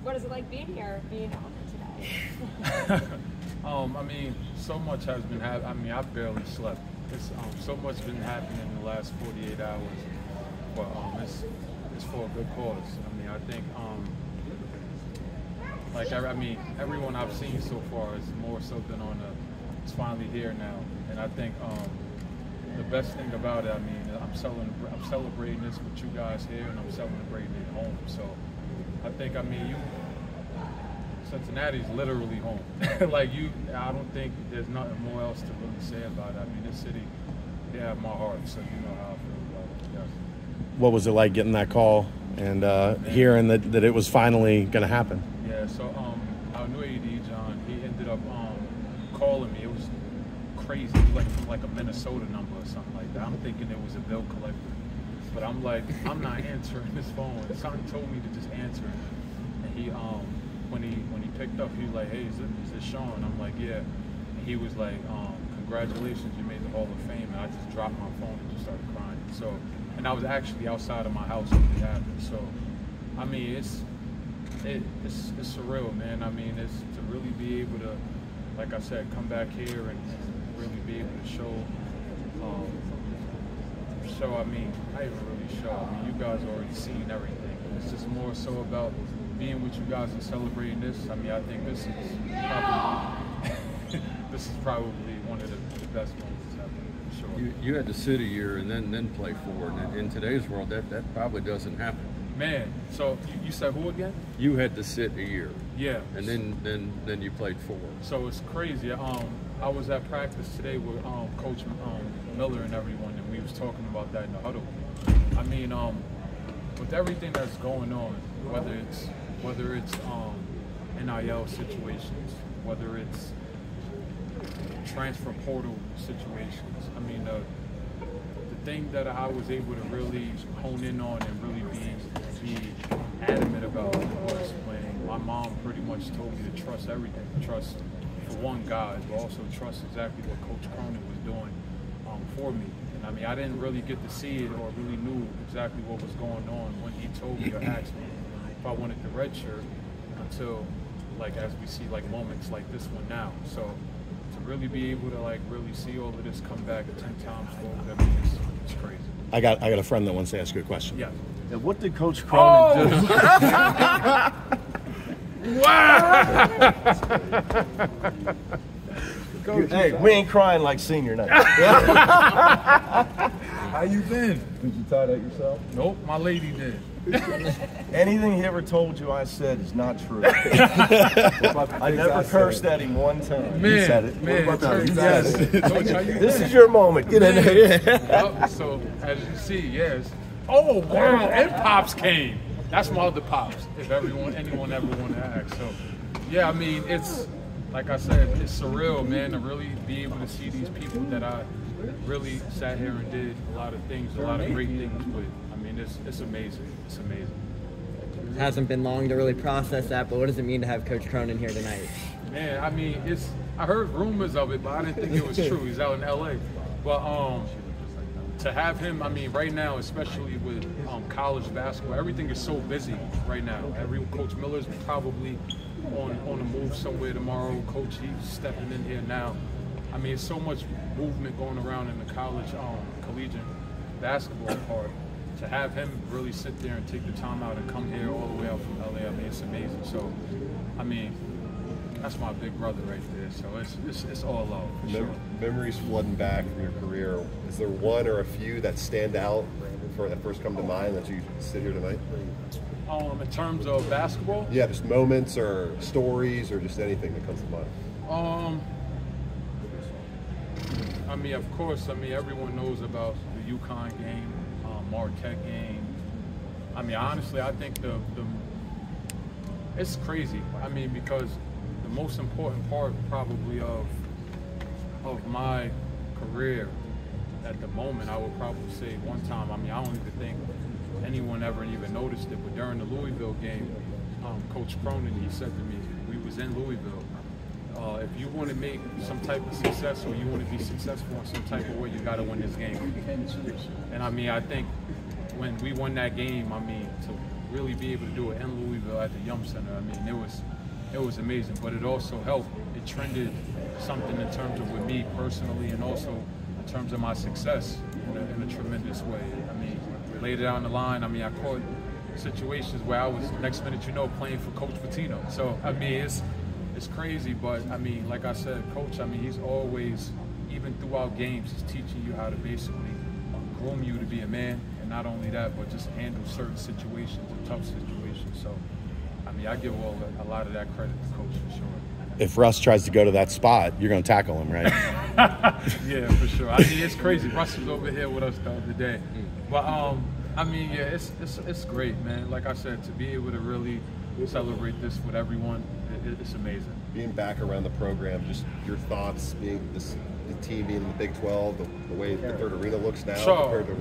What is it like being here, being honored today? I mean, so much has been happening. I mean, I barely slept. It's so much been happening in the last 48 hours, but it's for a good cause. I mean, I think everyone I've seen so far is more so than it's finally here now, and I think the best thing about it, I mean, I'm celebrating this with you guys here, and I'm celebrating it at home. So I think, I mean, Cincinnati's literally home. I don't think there's nothing more else to really say about it. I mean, this city, they have my heart, so you know how I feel about it. Yes. What was it like getting that call and hearing that it was finally going to happen? Yeah, so our new AD, John, he ended up calling me. It was crazy, like a Minnesota number or something like that. I'm thinking it was a bill collector, but I'm like, I'm not answering this phone. Something told me to just answer it, and he when he picked up, he was like, hey, is this Sean? I'm like, yeah. And he was like, congratulations, you made the Hall of Fame. And I just dropped my phone and just started crying. So, and I was actually outside of my house when it happened. So, I mean, it's surreal, man. I mean, it's to really be able to, like I said, come back here and really be able to show. I mean, not even really show. I mean, you guys already seen everything. It's just more so about being with you guys and celebrating this. I mean, I think this is probably one of the best moments ever, for sure. You had to sit a year and then play forward. And in today's world, that probably doesn't happen. Man, so you said who again? You had to sit a year. Yeah. And then you played forward. So it's crazy. I was at practice today with Coach Miller and everyone, and we was talking about that in the huddle. I mean, with everything that's going on, whether it's NIL situations, whether it's transfer portal situations. I mean, the thing that I was able to really hone in on and really be adamant about was when my mom pretty much told me to trust everything. Trust, for one, God, but also trust exactly what Coach Cronin was doing for me. And I mean, I didn't really get to see it or really knew exactly what was going on when he told me or asked me if I wanted the red shirt until, like, as we see, like, moments like this one now. So to really be able to, like, really see all of this come back 10 times forward, I mean, it's crazy. I got a friend that wants to ask you a question. Yeah. And what did Coach Cronin do? Wow! Coach, hey, we ain't crying like senior night. How you been? Did you tie that yourself? Nope, my lady did. Anything he ever told you I said is not true. I never cursed at him one time. Man, he said it. Man, yes. Coach, how you This been? is your moment. Get in there. Yep, so, as you see, yes. Oh, wow, and Pops came. That's my other Pops, if anyone ever wanted to ask. So, yeah, I mean, it's, like I said, it's surreal, man, to really be able to see these people that I really sat here and did a lot of things, a lot of great things with. I mean, it's amazing. It's amazing. It hasn't been long to really process that, but what does it mean to have Coach Cronin here tonight? Man, I mean, I heard rumors of it, but I didn't think it was true. He's out in L.A. But to have him, I mean, right now, especially with college basketball, everything is so busy right now. Coach Miller's probably on a move somewhere tomorrow. Coach, he's stepping in here now. I mean, it's so much movement going around in the college, collegiate basketball part. To have him really sit there and take the time out and come here all the way out from LA, I mean, it's amazing. So, I mean, that's my big brother right there. So it's all love, for sure. Memories flooding back from your career. Is there one or a few that stand out that first come to mind that you sit here tonight? In terms of basketball? Yeah, just moments or stories or just anything that comes to mind. I mean, of course, I mean, everyone knows about the UConn game, Marquette game. I mean, honestly, I think it's crazy. I mean, because the most important part probably of my career at the moment, I would probably say one time, I mean, I don't even think anyone ever even noticed it, but during the Louisville game, Coach Cronin, he said to me, we was in Louisville, if you want to make some type of success or you want to be successful in some type of way, you got to win this game. And I mean, I think when we won that game, I mean, to really be able to do it in Louisville at the Yum Center, I mean, it was amazing. But it also helped. It trended something in terms of with me personally, and also in terms of my success in a tremendous way. I mean, later down the line, I mean, I caught situations where I was next minute, playing for Coach Patino. So I mean, it's crazy, but I mean, like I said, Coach, I mean, he's always, even throughout games, he's teaching you how to basically groom you to be a man, and not only that, but just handle certain situations and tough situations. So I mean, I give a lot of that credit to Coach for sure. If Russ tries to go to that spot, you're going to tackle him, right? Yeah, for sure. I mean, it's crazy. Russ was over here with us the other day, but I mean, yeah, it's great, man. Like I said, to be able to really celebrate this with everyone, it's amazing. Being back around the program, just your thoughts, being the team being in the Big 12, the way the third arena looks now compared to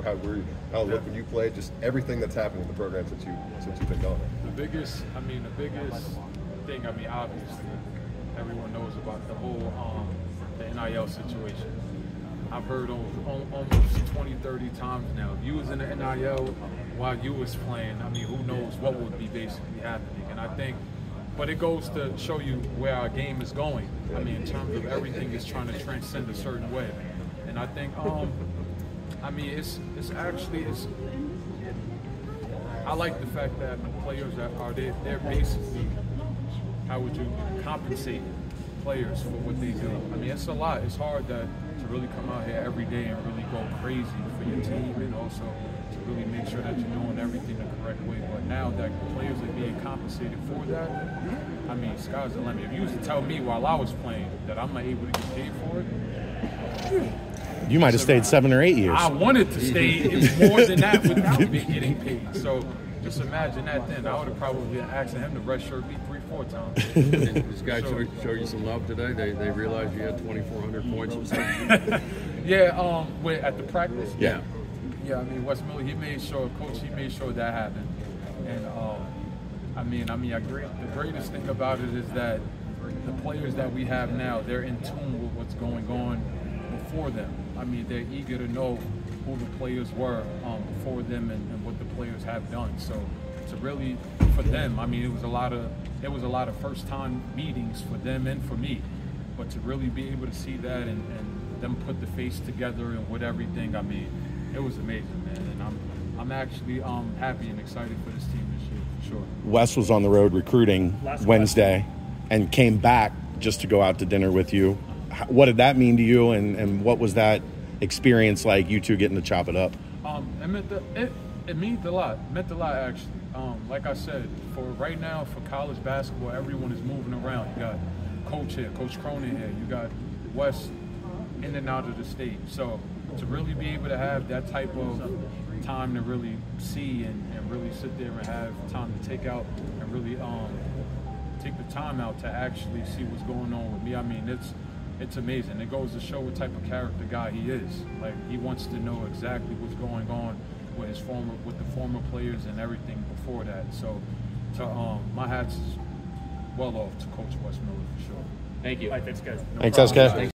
how it looked when you played, just everything that's happened with the program since you've been gone. The biggest thing, I mean, obviously, everyone knows about the whole the NIL situation. I've heard almost 20, 30 times now. If you was in the NIL while you was playing, I mean, who knows what would be basically happening. And I think, but it goes to show you where our game is going. I mean, in terms of everything is trying to transcend a certain way. And I think, I mean, it's I like the fact that the players that are there, they're basically, how would you compensate players for what they do? I mean, it's a lot. It's hard to really come out here every day and really go crazy for your team, and also to really make sure that you're doing everything the correct way. But now that players are being compensated for that, I mean, sky's the limit. If you used to tell me while I was playing that I'm not able to get paid for it, you might have stayed 7 or 8 years. I wanted to stay more than that without me getting paid. So just imagine that then. I would have probably been asking him to redshirt me 3-4 times. This guy show you some love today? They realized you had 2,400 points or something? Yeah, at the practice? Yeah. Yeah, I mean, Wes Miller, he made sure that happened. And, I mean, I agree. The greatest thing about it is that the players that we have now, they're in tune with what's going on before them. I mean, they're eager to know who the players were before them and what the players have done. So to really, for them, I mean, it was a lot of first-time meetings for them and for me. But to really be able to see that and them put the face together and with everything, I mean, it was amazing, man. And I'm actually happy and excited for this team this year, for sure. Wes was on the road recruiting Wednesday and came back just to go out to dinner with you. What did that mean to you, and what was that experience like, you two getting to chop it up? It meant a lot. It meant a lot, actually. Like I said, for right now, for college basketball, everyone is moving around. You got Coach here, Coach Cronin here. You got Wes in and out of the state. So to really be able to have that type of time to really see and really sit there and have time to take out and really take the time out to actually see what's going on with me, I mean, it's amazing. It goes to show what type of character guy he is. Like, he wants to know exactly what's going on with the former players and everything before that. So, my hat's well off to Coach Wes Miller for sure. Thank you. Thanks, guys. Thanks, SK.